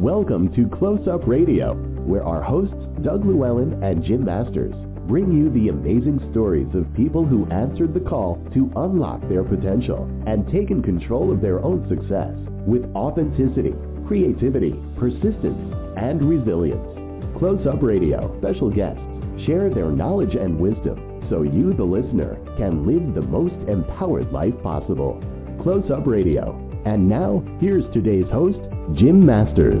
Welcome to Close Up Radio, where our hosts, Doug Llewellyn and Jim Masters, bring you the amazing stories of people who answered the call to unlock their potential and taken control of their own success with authenticity, creativity, persistence, and resilience. Close Up Radio special guests share their knowledge and wisdom so you, the listener, can live the most empowered life possible. Close Up Radio. And now, here's today's host, Jim Masters.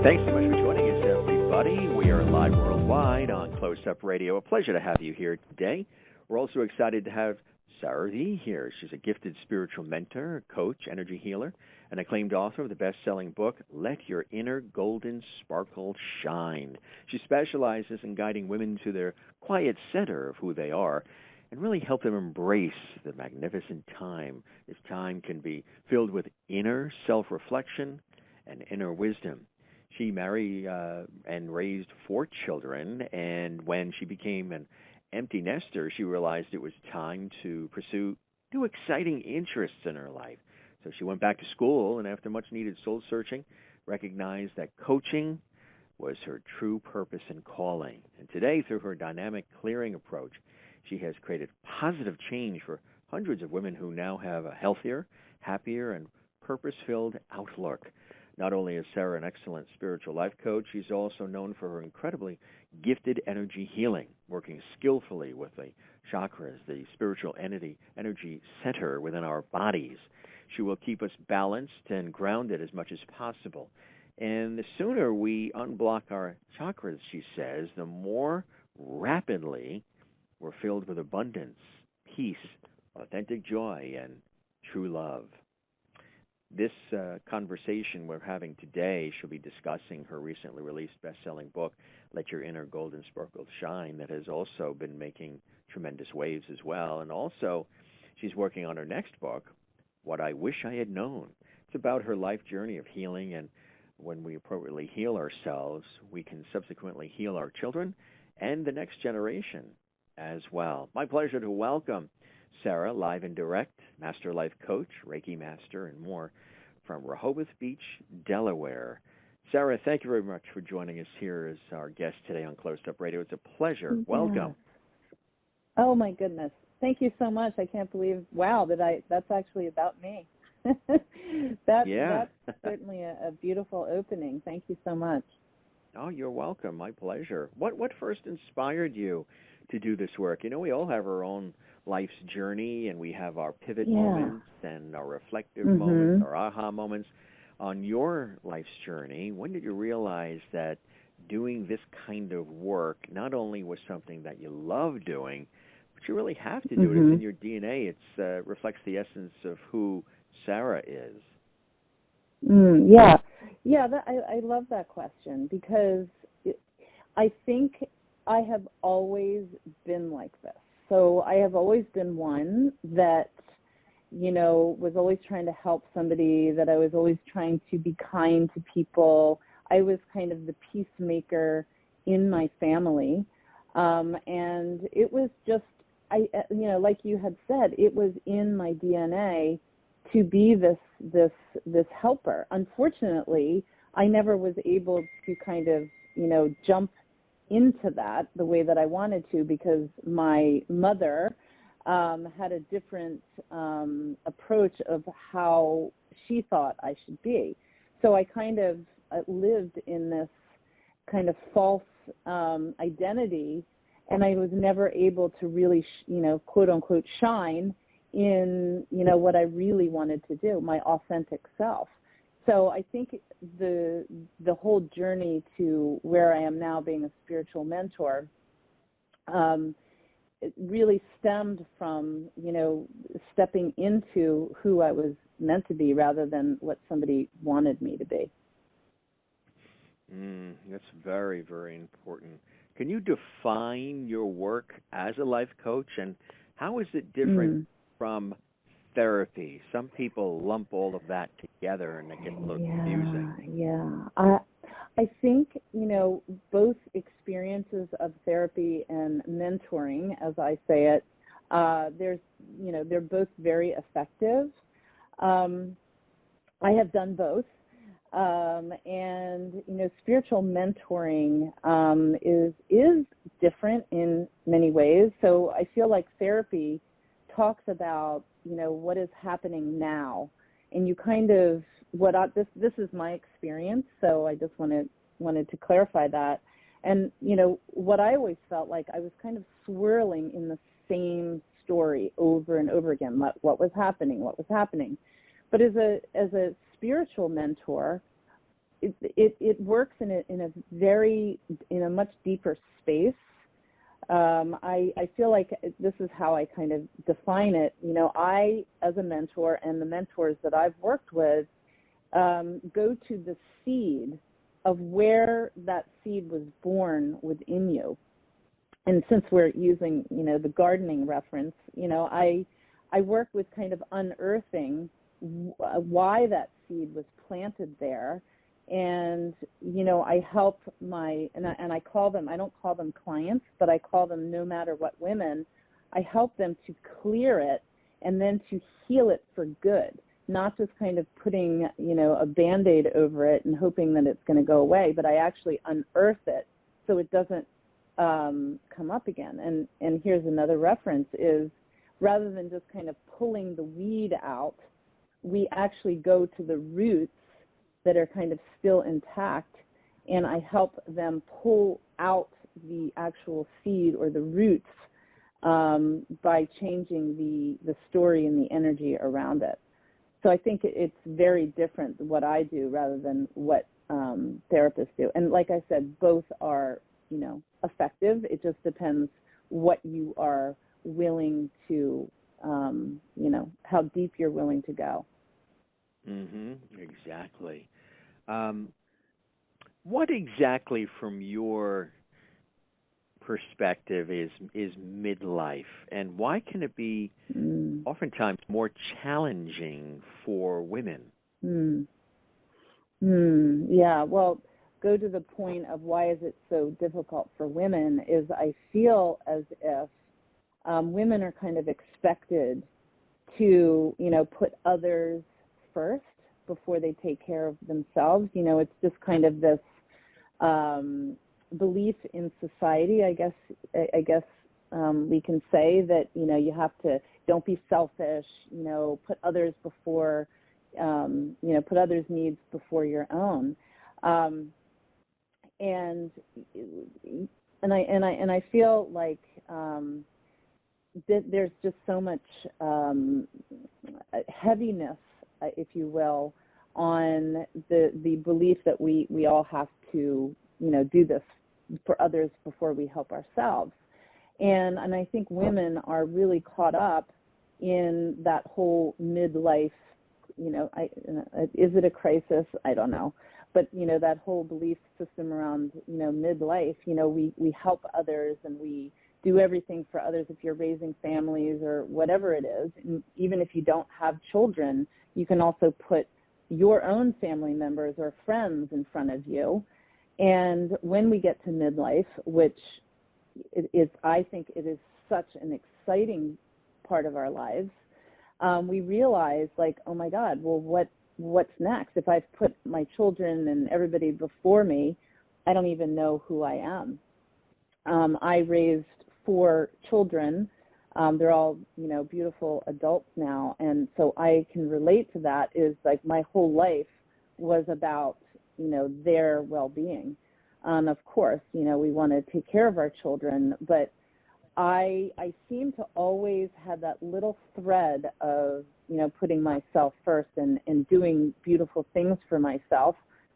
Thanks so much for joining us, everybody. We are live worldwide on Close Up Radio. A pleasure to have you here today. We're also excited to have Sarah V here. She's a gifted spiritual mentor, coach, energy healer, and acclaimed author of the best-selling book, Let Your Inner Golden Sparkle Shine. She specializes in guiding women to their quiet center of who they are and really help them embrace the magnificent time. This time can be filled with inner self-reflection and inner wisdom. She married and raised 4 children, and when she became an empty nester, she realized it was time to pursue new exciting interests in her life. So she went back to school, and after much-needed soul-searching, recognized that coaching was her true purpose and calling. And today, through her dynamic clearing approach, she has created positive change for hundreds of women who now have a healthier, happier, and purpose-filled outlook. Not only is Sarah an excellent spiritual life coach, she's also known for her incredibly gifted energy healing, working skillfully with the chakras, the spiritual energy center within our bodies. She will keep us balanced and grounded as much as possible. And the sooner we unblock our chakras, she says, the more rapidly we're filled with abundance, peace, authentic joy, and true love. This conversation we're having today, she'll be discussing her recently released best-selling book, Let Your Inner Golden Sparkle Shine, that has also been making tremendous waves as well. And also, she's working on her next book, What I Wish I Had Known. It's about her life journey of healing, and when we appropriately heal ourselves, we can subsequently heal our children and the next generation as well. My pleasure to welcome Sarah, live and direct, master life coach, Reiki master, and more, from Rehoboth Beach, Delaware. Sarah, thank you very much for joining us here as our guest today on Close Up Radio. It's a pleasure. Yeah. Welcome. Oh, my goodness. Thank you so much. I can't believe, that's actually about me. That's certainly a beautiful opening. Thank you so much. Oh, you're welcome. My pleasure. What first inspired you to do this work? You know, we all have our own life's journey, and we have our pivot moments and our reflective moments, our aha moments. On your life's journey, when did you realize that doing this kind of work not only was something that you love doing, but you really have to do it? It's in your DNA. It reflects the essence of who Sarah is. I love that question because I think I have always been like this. So I have always been one that, was always trying to help somebody, that I was always trying to be kind to people. I was kind of the peacemaker in my family. And it was just, like you had said, it was in my DNA to be this helper. Unfortunately, I never was able to kind of, jump into that the way that I wanted to, because my mother had a different approach of how she thought I should be. So I kind of lived in this kind of false identity, and I was never able to really, quote unquote, shine in, what I really wanted to do, my authentic self. So I think the whole journey to where I am now, being a spiritual mentor, it really stemmed from, stepping into who I was meant to be rather than what somebody wanted me to be. That's very, very important. Can you define your work as a life coach, and how is it different from therapy? Some people lump all of that together and it gets a little confusing. Yeah. I think, both experiences of therapy and mentoring, as I say it, they're both very effective. I have done both. And, spiritual mentoring is different in many ways. So I feel like therapy talks about, what is happening now. And you kind of, this is my experience, so I just wanted to clarify that. And, what I always felt like I was kind of swirling in the same story over and over again, what was happening. But as a spiritual mentor, it works in a much deeper space. I feel like this is how I kind of define it. I, as a mentor, and the mentors that I've worked with, go to the seed of where that seed was born within you. And since we're using, the gardening reference, I work with kind of unearthing why that seed was planted there. And, I help and I call them, I don't call them clients, but I call them no matter what women. I help them to clear it and then to heal it for good, not just kind of putting, a Band-Aid over it and hoping that it's going to go away, but I actually unearth it so it doesn't come up again. And here's another reference is, rather than just kind of pulling the weed out, we actually go to the roots that are kind of still intact, and I help them pull out the actual seed or the roots by changing the story and the energy around it. So I think it's very different what I do rather than what therapists do. And like I said, both are, effective. It just depends what you are willing to, how deep you're willing to go. Exactly. What exactly, from your perspective, is midlife, and why can it be oftentimes more challenging for women? Yeah, well, go to the point of why is it so difficult for women is I feel as if women are kind of expected to, put others first before they take care of themselves. It's just kind of this belief in society, I guess we can say that, you have to, don't be selfish, put others before, put others' needs before your own. And I feel like there's just so much heaviness, if you will, on the belief that we all have to, do this for others before we help ourselves. And I think women are really caught up in that whole midlife, is it a crisis? I don't know. But, that whole belief system around, midlife, we help others and we do everything for others. If you're raising families or whatever it is, and even if you don't have children, you can also put your own family members or friends in front of you. And when we get to midlife, which is, I think it is such an exciting part of our lives, we realize, like, oh my God, well, what's next? If I've put my children and everybody before me, I don't even know who I am. I raised 4 children. They're all, beautiful adults now. And so I can relate to that. Is like my whole life was about, their well-being. Of course, we want to take care of our children, but I seem to always have that little thread of, putting myself first and doing beautiful things for myself.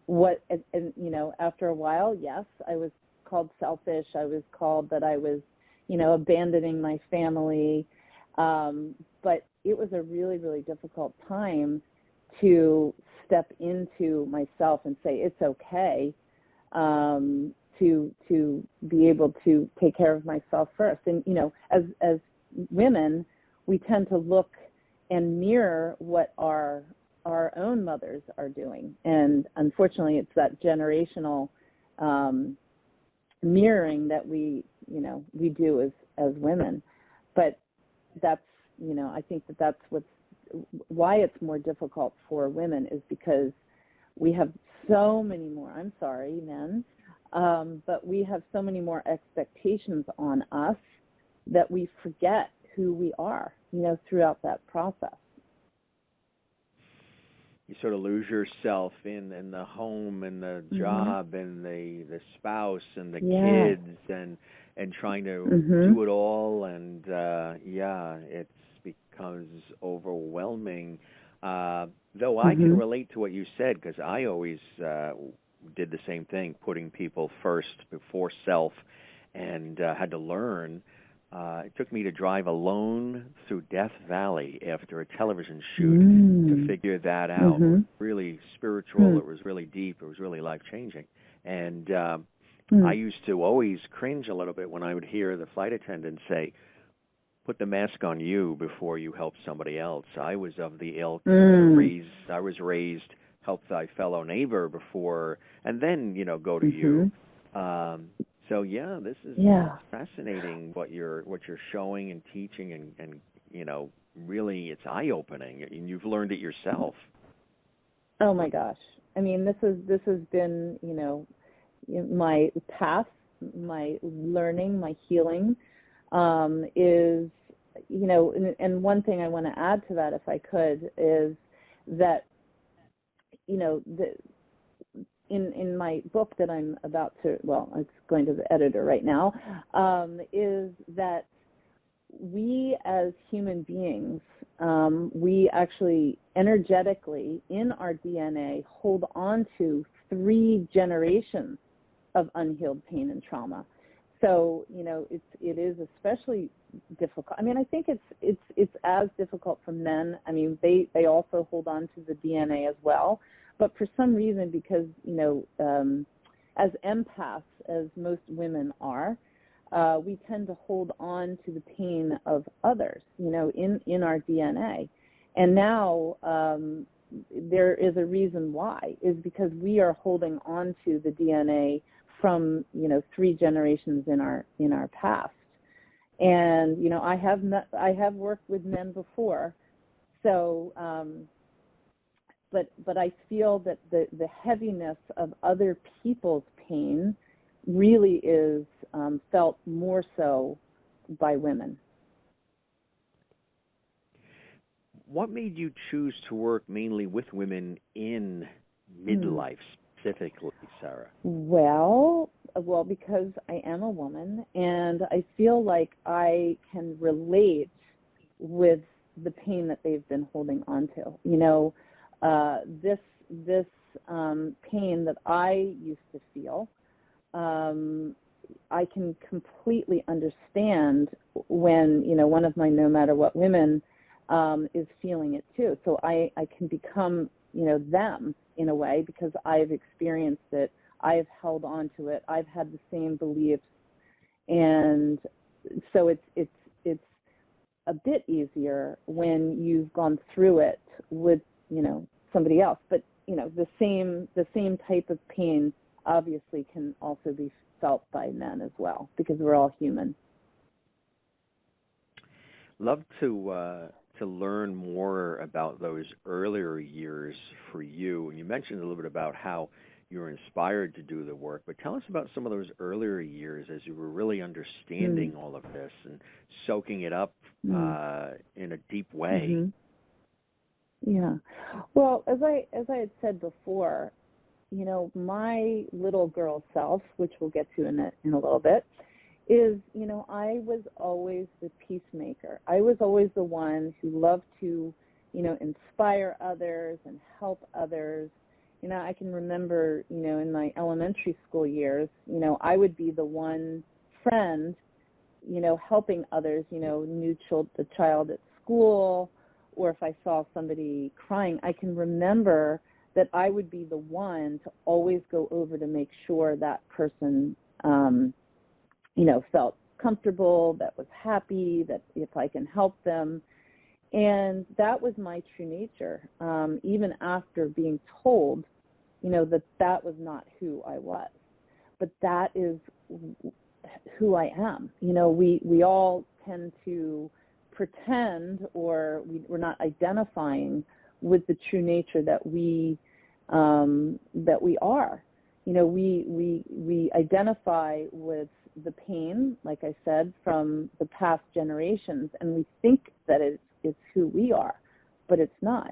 After a while, yes, I was called selfish. I was called that I was, abandoning my family. But it was a really, really difficult time to step into myself and say, it's okay, to be able to take care of myself first. And, as women, we tend to look and mirror what our own mothers are doing. And unfortunately, it's that generational mirroring that we do as women. But that's, I think that's what's it's more difficult for women is because we have so many more, I'm sorry, men, but we have so many more expectations on us that we forget who we are, throughout that process. You sort of lose yourself in the home and the job and the spouse and the kids and trying to do it all, and it becomes overwhelming. Though I can relate to what you said, because I always did the same thing, putting people first before self, and had to learn. It took me to drive alone through Death Valley after a television shoot to figure that out. It was really spiritual. It was really deep. It was really life-changing. And I used to always cringe a little bit when I would hear the flight attendant say, put the mask on you before you help somebody else. I was of the ilk, I was raised, help thy fellow neighbor before, and then, go to you. So this is fascinating what you're showing and teaching, and really it's eye-opening, and you've learned it yourself. Oh my gosh! I mean, this has been my path, my learning, my healing is and one thing I want to add to that, if I could, is that in my book that I'm about to, it's going to the editor right now, is that we as human beings, we actually energetically in our DNA hold on to 3 generations of unhealed pain and trauma. So, it is especially difficult. I mean, I think it's as difficult for men. I mean, they also hold on to the DNA as well. But for some reason, because, as empaths, as most women are, we tend to hold on to the pain of others, in our DNA. And now there is a reason why, is because we are holding on to the DNA from, 3 generations in our past. And, I have worked with men before, so but I feel that the heaviness of other people's pain really is felt more so by women. What made you choose to work mainly with women in midlife specifically, Sarah? Well, because I am a woman, and I feel like I can relate with the pain that they've been holding on to. This pain that I used to feel, I can completely understand when, one of my No Matter What women is feeling it too. So I can become, them in a way, because I've experienced it. I've held on to it. I've had the same beliefs. And so it's a bit easier when you've gone through it with, somebody else. But, the same type of pain obviously can also be felt by men as well, because we're all human. Love to learn more about those earlier years for you. And you mentioned a little bit about how you were inspired to do the work, but tell us about some of those earlier years as you were really understanding all of this and soaking it up in a deep way. Yeah. Well, as I had said before, my little girl self, which we'll get to in a little bit, is, I was always the peacemaker. I was always the one who loved to, inspire others and help others. I can remember, in my elementary school years, I would be the one friend, helping others, the child at school, or if I saw somebody crying, I can remember that I would be the one to always go over to make sure that person, felt comfortable, that was happy, that if I can help them. And that was my true nature, even after being told, that was not who I was. But that is who I am. We all tend to pretend, or we're not identifying with the true nature that we are. You know, we identify with the pain, like I said, from the past generations, and we think that it's who we are, but it's not.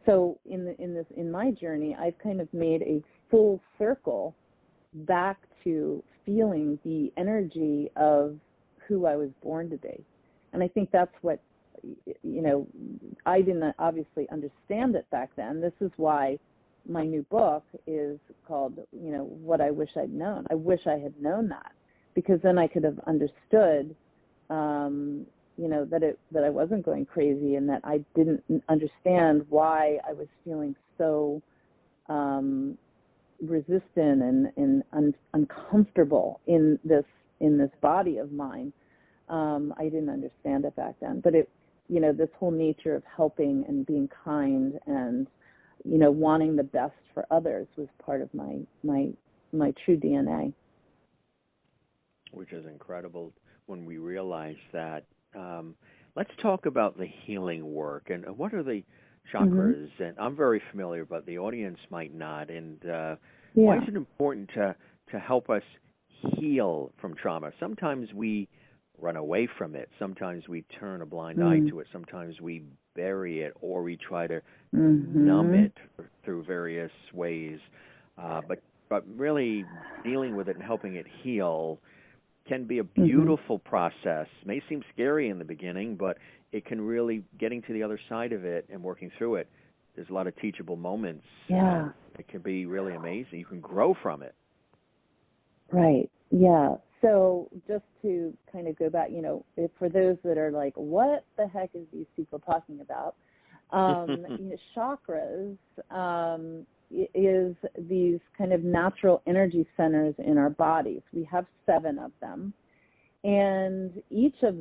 So in my journey, I've kind of made a full circle back to feeling the energy of who I was born to be. And I think that's what, you know, I didn't obviously understand it back then. This is why my new book is called, you know, What I Wish I'd Known. I wish I had known that, because then I could have understood, you know, that I wasn't going crazy, and that I didn't understand why I was feeling so resistant and uncomfortable in this body of mine. I didn't understand it back then, but it, you know, this whole nature of helping and being kind and, you know, wanting the best for others was part of my true DNA. Which is incredible when we realize that. Let's talk about the healing work and what are the chakras. Mm-hmm. And I'm very familiar, but the audience might not. And why is it important to help us heal from trauma? Sometimes we run away from it. Sometimes we turn a blind eye to it. Sometimes we bury it, or we try to numb it through various ways. But really dealing with it and helping it heal can be a beautiful process. May seem scary in the beginning, but it can really, getting to the other side of it and working through it, there's a lot of teachable moments. Yeah. It can be really amazing. You can grow from it. Right. Yeah. So just to kind of go back, you know, for those that are like, what the heck is these people talking about? You know, chakras is these kind of natural energy centers in our bodies. We have 7 of them, and each of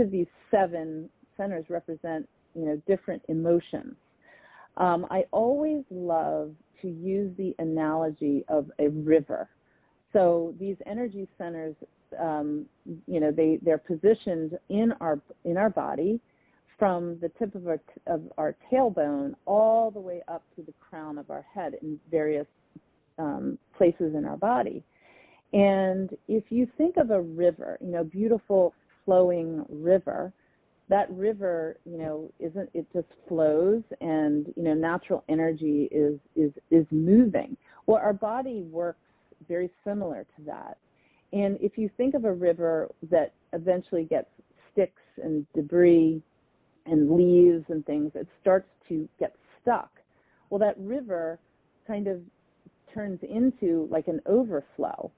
these 7 centers represent, you know, different emotions. I always love to use the analogy of a river. So these energy centers, you know, they're positioned in our body, from the tip of our tailbone all the way up to the crown of our head in various places in our body. And if you think of a river, you know, beautiful flowing river, that river, you know, it just flows, and, you know, natural energy is moving. Well, our body works very similar to that. And if you think of a river that eventually gets sticks and debris and leaves and things, it starts to get stuck. Well, that river kind of turns into like an overflow.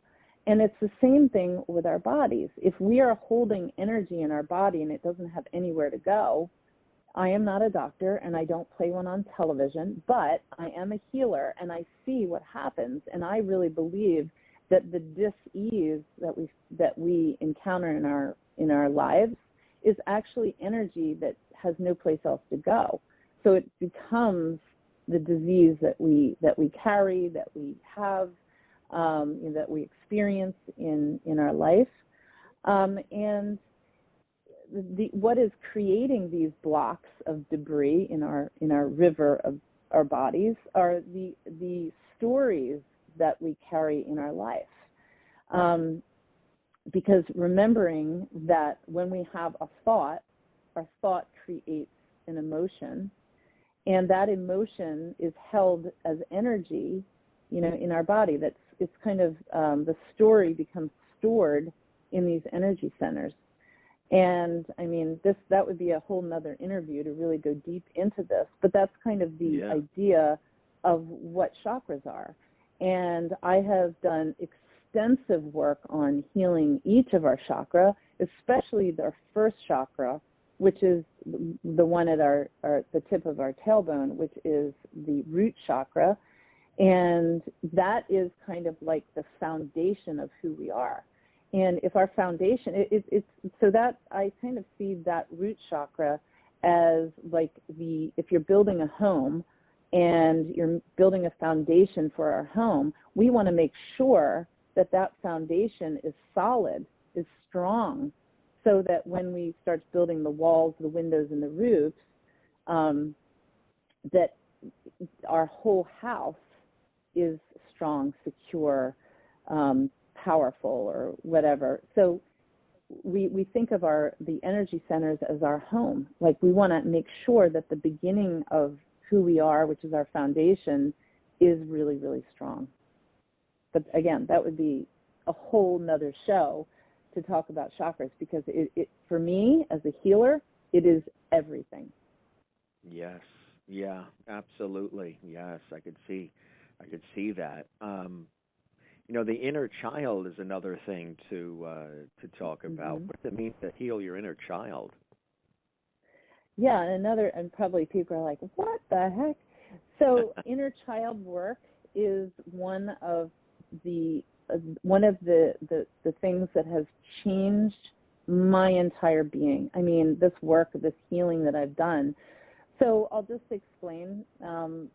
And it's the same thing with our bodies. If we are holding energy in our body and it doesn't have anywhere to go, I am not a doctor and I don't play one on television, but I am a healer and I see what happens. And I really believe that the dis-ease that we encounter in our lives is actually energy that has no place else to go. So it becomes the disease that we carry, that we have, that we experience in our life, and what is creating these blocks of debris in our river of our bodies are the stories that we carry in our life. Because remembering that when we have a thought, our thought creates an emotion, and that emotion is held as energy, you know, in our body. It's kind of the story becomes stored in these energy centers. And I mean, that would be a whole nother interview to really go deep into this, but that's kind of the idea of what chakras are. And I have done extensive work on healing each of our chakra, especially our first chakra, which is the one at the tip of our tailbone, which is the root chakra. And that is kind of like the foundation of who we are. And if our foundation, it's so that I kind of see that root chakra as like if you're building a home and you're building a foundation for our home, we want to make sure that foundation is solid, is strong, so that when we start building the walls, the windows, and the roofs, that our whole house is strong, secure, powerful, or whatever. So we think of the energy centers as our home. Like, we want to make sure that the beginning of who we are, which is our foundation, is really, really strong. But again, that would be a whole nother show to talk about chakras, because it for me as a healer, it is everything. Yes. Yeah, absolutely. Yes, I could see that. The inner child is another thing to talk about. Mm-hmm. What does it mean to heal your inner child? Yeah, and probably people are like, what the heck? So inner child work is one of the things that has changed my entire being. I mean, this work, this healing that I've done. So I'll just explain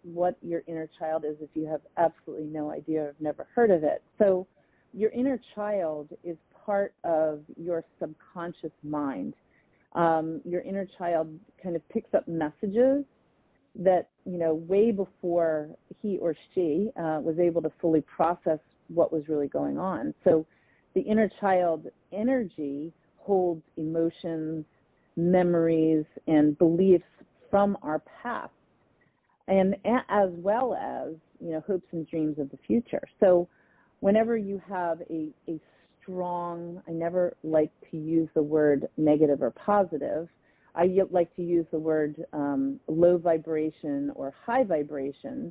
what your inner child is if you have absolutely no idea or have never heard of it. So your inner child is part of your subconscious mind. Your inner child kind of picks up messages that, way before he or she was able to fully process what was really going on. So the inner child energy holds emotions, memories, and beliefs from our past, and as well as, hopes and dreams of the future. So whenever you have a strong, I never like to use the word negative or positive, I like to use the word low vibration or high vibration.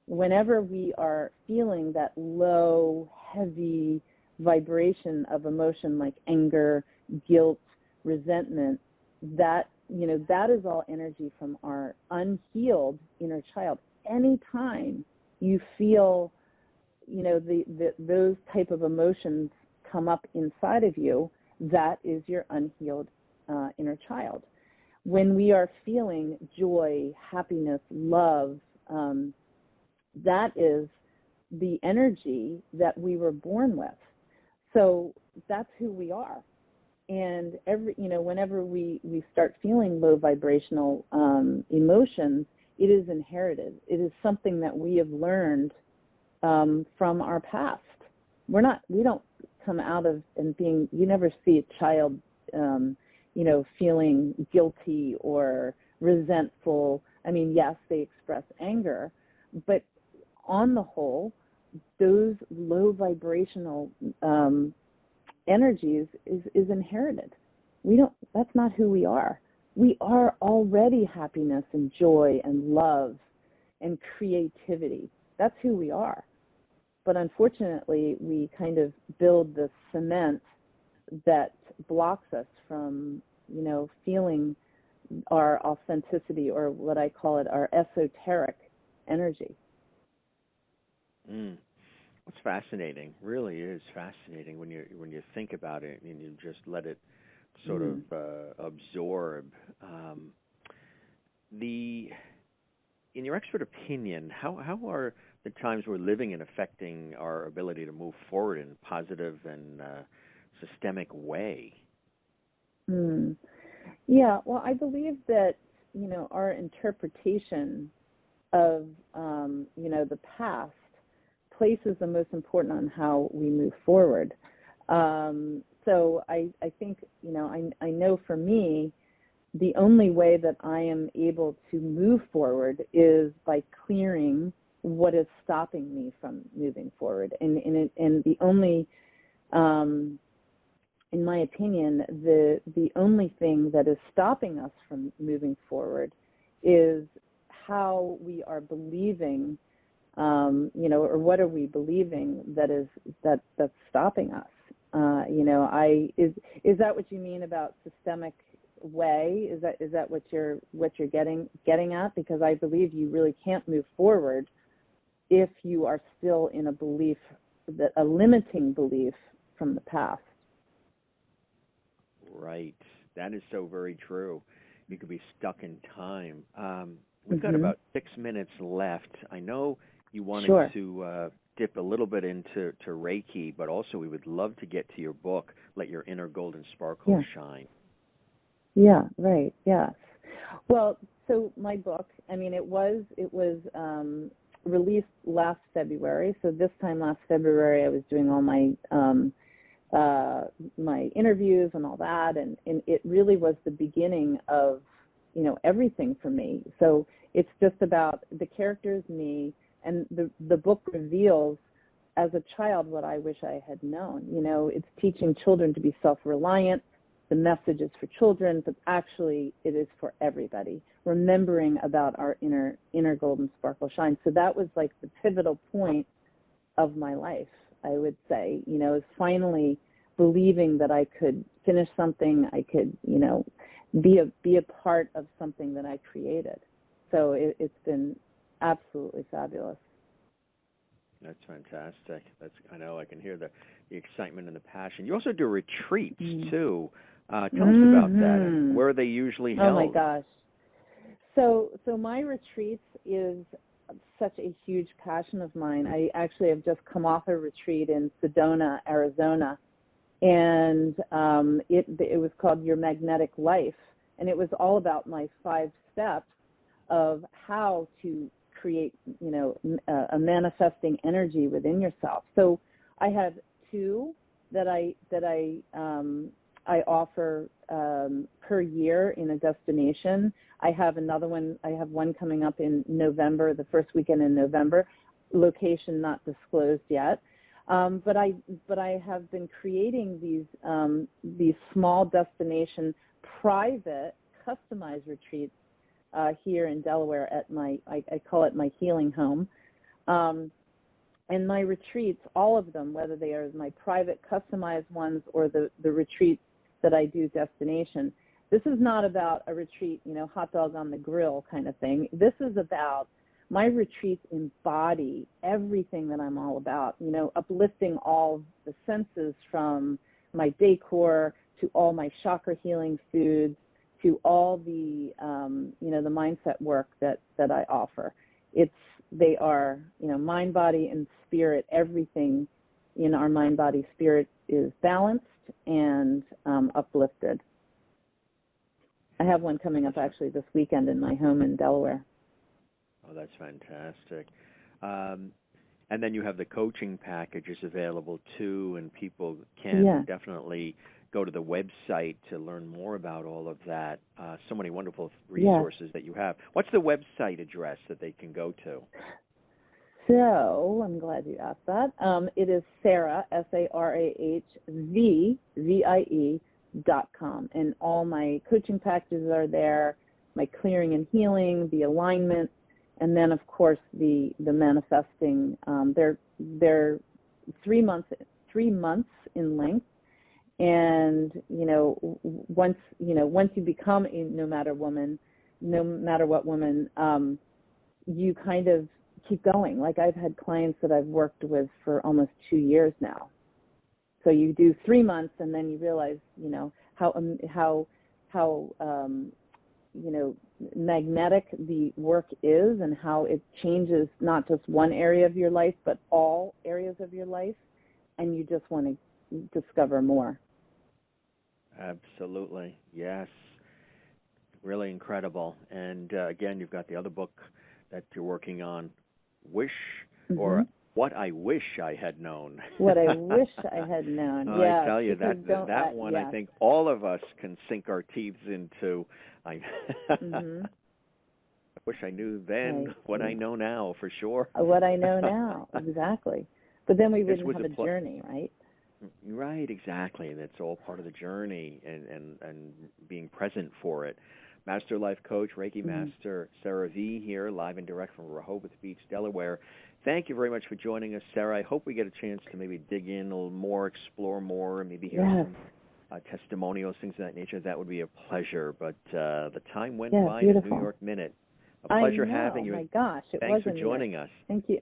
Whenever we are feeling that low, heavy vibration of emotion like anger, guilt, resentment, that is all energy from our unhealed inner child. Anytime you feel, those type of emotions come up inside of you, that is your unhealed inner child. When we are feeling joy, happiness, love, that is the energy that we were born with. So that's who we are. And whenever we start feeling low vibrational emotions, it is inherited. It is something that we have learned from our past. We don't come out of and being. You never see a child, feeling guilty or resentful. I mean, yes, they express anger, but on the whole, those low vibrational energies is inherited. That's not who we are. We are already happiness and joy and love and creativity. That's who we are. But unfortunately, we kind of build the cement that blocks us from, feeling our authenticity, or what I call it, our esoteric energy. It's fascinating. Really is fascinating when you think about it and you just let it sort of absorb. In your expert opinion, how are the times we're living in affecting our ability to move forward in a positive and systemic way? Yeah, well, I believe that, our interpretation of, the past places the most important on how we move forward. So I think, I know for me, the only way that I am able to move forward is by clearing what is stopping me from moving forward. And the only, in my opinion, the only thing that is stopping us from moving forward is how we are believing, or what are we believing that's stopping us? Is that what you mean about systemic way? Is that what you're getting at? Because I believe you really can't move forward if you are still in a belief, a limiting belief from the past. Right. That is so very true. You could be stuck in time. We've got about 6 minutes left. I know you wanted to dip a little bit into Reiki, but also we would love to get to your book, Let Your Inner Golden Sparkle Shine. Yeah, right. Yes. Well, so my book, I mean, it was released last February. So this time last February, I was doing all my my interviews and all that, and it really was the beginning of, you know, everything for me. So it's just about the characters, me, and the book reveals as a child what I wish I had known. You know, it's teaching children to be self-reliant. The message is for children, but actually it is for everybody, remembering about our inner golden sparkle shine. So that was like the pivotal point of my life, I would say, you know, is finally believing that I could finish something, I could, you know, be a part of something that I created. So it's been absolutely fabulous. That's fantastic. I know I can hear the excitement and the passion. You also do retreats too. Tell us about that. And where are they usually held? Oh my gosh. So my retreats is such a huge passion of mine. I actually have just come off a retreat in Sedona, Arizona, and it was called Your Magnetic Life, and it was all about my 5 steps of how to create, you know, a manifesting energy within yourself. So I have 2 that I offer per year in a destination. I have another one. I have one coming up in November, the first weekend in November. Location not disclosed yet. But I have been creating these small destination, private, customized retreats here in Delaware at I call it my healing home. And my retreats, all of them, whether they are my private customized ones or the retreats that I do destination, this is not about a retreat, you know, hot dog on the grill kind of thing. This is about my retreats embody everything that I'm all about, you know, uplifting all the senses from my decor to all my chakra healing foods to all the, you know, the mindset work that I offer. They are, you know, mind, body, and spirit. Everything in our mind, body, spirit is balanced and uplifted. I have one coming up actually this weekend in my home in Delaware. Oh, that's fantastic. And then you have the coaching packages available too, and people can definitely go to the website to learn more about all of that. So many wonderful resources that you have. What's the website address that they can go to? So I'm glad you asked that. It is Sarah, SARAHVIE.com, and all my coaching packages are there. My clearing and healing, the alignment, and then of course the manifesting. They're 3 months in length, and once you become a no matter what woman, you kind of keep going. Like I've had clients that I've worked with for almost 2 years now. So you do 3 months, and then you realize, how magnetic the work is, and how it changes not just one area of your life, but all areas of your life, and you just want to discover more. Absolutely, yes. Really incredible. And again, you've got the other book that you're working on, Wish, or What I Wish I Had Known. What I Wish I Had Known. I tell you, that one, I think all of us can sink our teeth into. I wish I knew then what I know now, for sure. What I know now, exactly. But then we wouldn't have a journey, right? Right, exactly. And it's all part of the journey and being present for it. Master Life Coach, Reiki Master Sarah V. here, live and direct from Rehoboth Beach, Delaware. Thank you very much for joining us, Sarah. I hope we get a chance to maybe dig in a little more, explore more, and maybe hear some testimonials, things of that nature. That would be a pleasure. But the time went by in a New York minute. A pleasure having you. Oh, my gosh. Thanks for joining us. Thank you.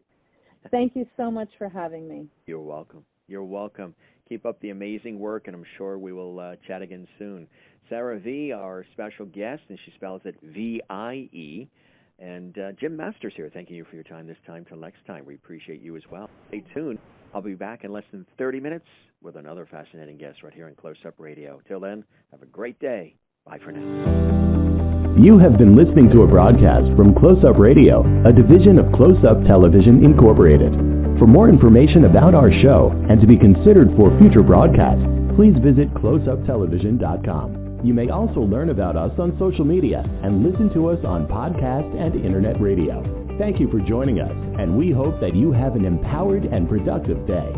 Thank you so much for having me. You're welcome. You're welcome. Keep up the amazing work, and I'm sure we will chat again soon. Sarah V., our special guest, and she spells it V-I-E. And Jim Masters here, thanking you for your time this time. Till next time, we appreciate you as well. Stay tuned. I'll be back in less than 30 minutes with another fascinating guest right here on Close Up Radio. Till then, have a great day. Bye for now. You have been listening to a broadcast from Close Up Radio, a division of Close Up Television Incorporated. For more information about our show and to be considered for future broadcasts, please visit closeuptelevision.com. You may also learn about us on social media and listen to us on podcast and internet radio. Thank you for joining us, and we hope that you have an empowered and productive day.